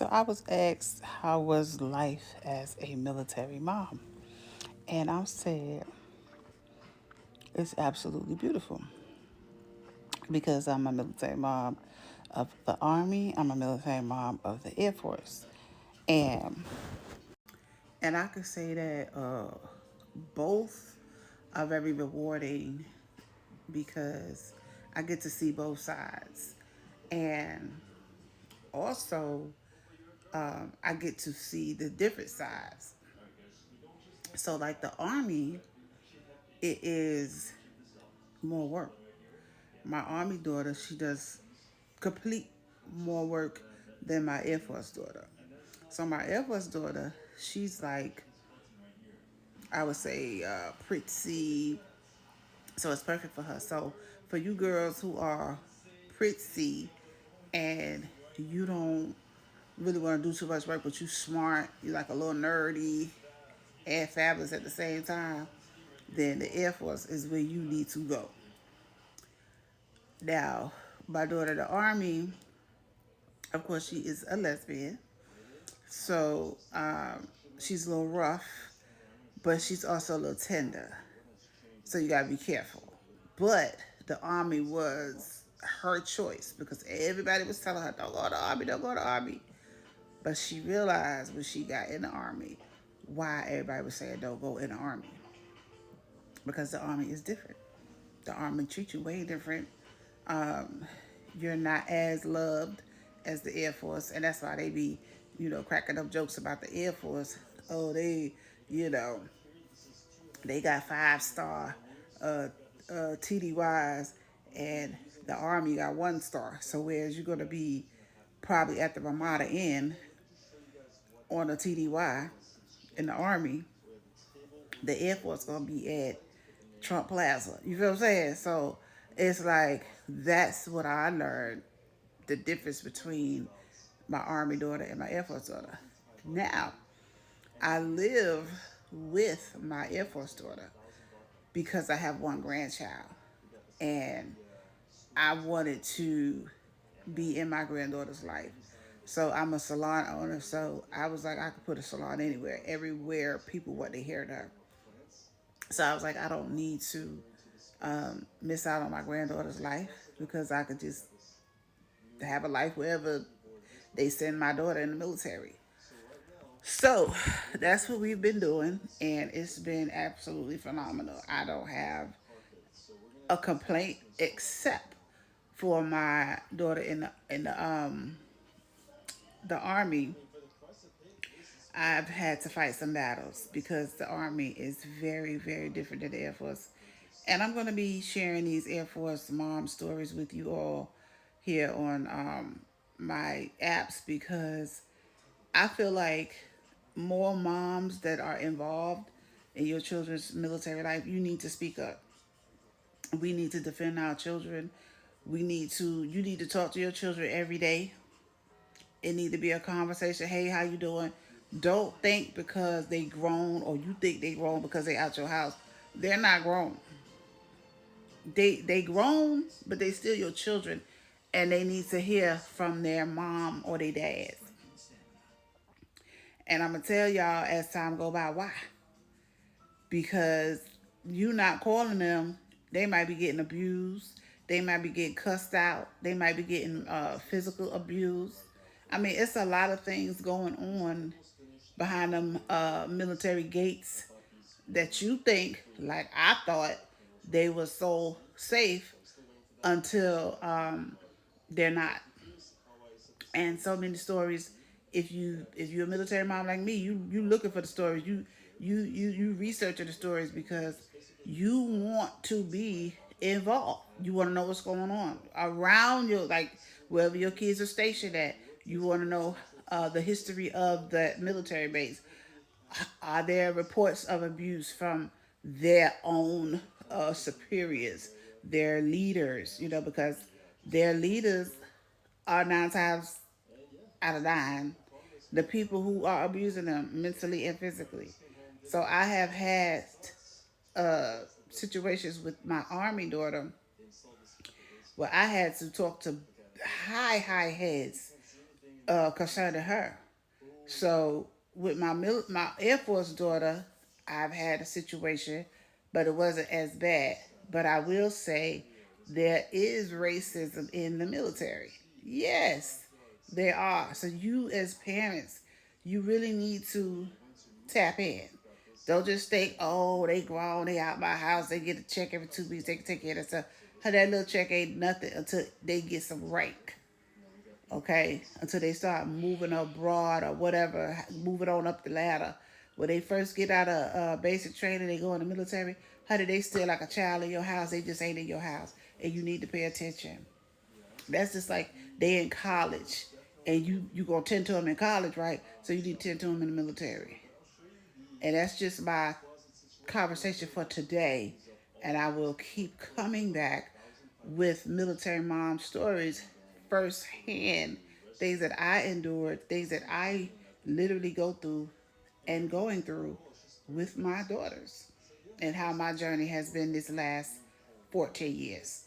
So I was asked how was life as a military mom, and I said it's absolutely beautiful because I'm a military mom of the Army. I'm a military mom of the Air Force, and I could say that both are very rewarding because I get to see both sides, and also I get to see the different sides. So, like the Army, it is more work. My Army daughter, she does complete more work than my Air Force daughter. So, my Air Force daughter, she's like, I would say, pretty. So, it's perfect for her. So, for you girls who are pretty and you don't really want to do too much work, but you smart, you like a little nerdy and fabulous at the same time, then the Air Force is where you need to go. Now, my daughter, the Army, of course, she is a lesbian, so she's a little rough, but she's also a little tender. So you gotta be careful. But the Army was her choice because everybody was telling her, "Don't go to the Army, don't go to the Army." But she realized when she got in the Army why everybody was saying don't go in the Army because the Army is different. The Army treats you way different. Um, you're not as loved as the Air Force, and that's why they be, cracking up jokes about the Air Force. Oh, you know, they got 5 star uh, TDYs, and the Army got 1 star. So whereas you're gonna be probably at the Ramada Inn on a TDY in the Army, the Air Force gonna be at Trump Plaza. You feel what I'm saying? So it's like that's what I learned the difference between my Army daughter and my Air Force daughter. Now, I live with my Air Force daughter because I have one grandchild and I wanted to be in my granddaughter's life. So I'm a salon owner, so I was like, I could put a salon anywhere, everywhere people want to hear her. So I was like, I don't need to miss out on my granddaughter's life because I could just have a life wherever they send my daughter in the military. So that's what we've been doing, and it's been absolutely phenomenal. I don't have a complaint except for my daughter in the Army. I've had to fight some battles because the Army is very, very different than the Air Force. And I'm going to be sharing these Air Force mom stories with you all here on my apps because I feel like more moms that are involved in your children's military life, you need to speak up. We need to defend our children. You need to talk to your children every day. It need to be a conversation. Hey, how you doing? Don't think because they grown or you think they grown because they out your house. They're not grown. They grown, but they still your children, and they need to hear from their mom or their dad. And I'm gonna tell y'all as time go by why. Because you not calling them, they might be getting abused. They might be getting cussed out. They might be getting physical abuse. I mean, it's a lot of things going on behind them military gates that you think, like I thought, they were so safe until they're not. And so many stories. If you're a military mom like me, you looking for the stories. You researching the stories because you want to be involved. You want to know what's going on around your like wherever your kids are stationed at. You want to know the history of the military base. Are there reports of abuse from their own superiors, their leaders? Because their leaders are 9 times out of 9 the people who are abusing them mentally and physically. So I have had uh, situations with my Army daughter where I had to talk to high heads concerning her. So with my Air Force daughter, I've had a situation, but it wasn't as bad. But I will say there is racism in the military. Yes, there are. So you as parents, you really need to tap in. Don't just think, oh, they grown, they out my house, they get a check every 2 weeks, they can take care of themselves. That little check ain't nothing until they get some rank, okay? Until they start moving abroad or whatever, moving on up the ladder. When they first get out of basic training, they go in the military. Honey, they still like a child in your house. They just ain't in your house, and you need to pay attention. That's just like they in college, and you gonna tend to them in college, right? So you need to tend to them in the military, and that's just my conversation for today. And I will keep coming back with military mom stories firsthand, things that I endured, things that I literally go through and going through with my daughters, and how my journey has been this last 14 years.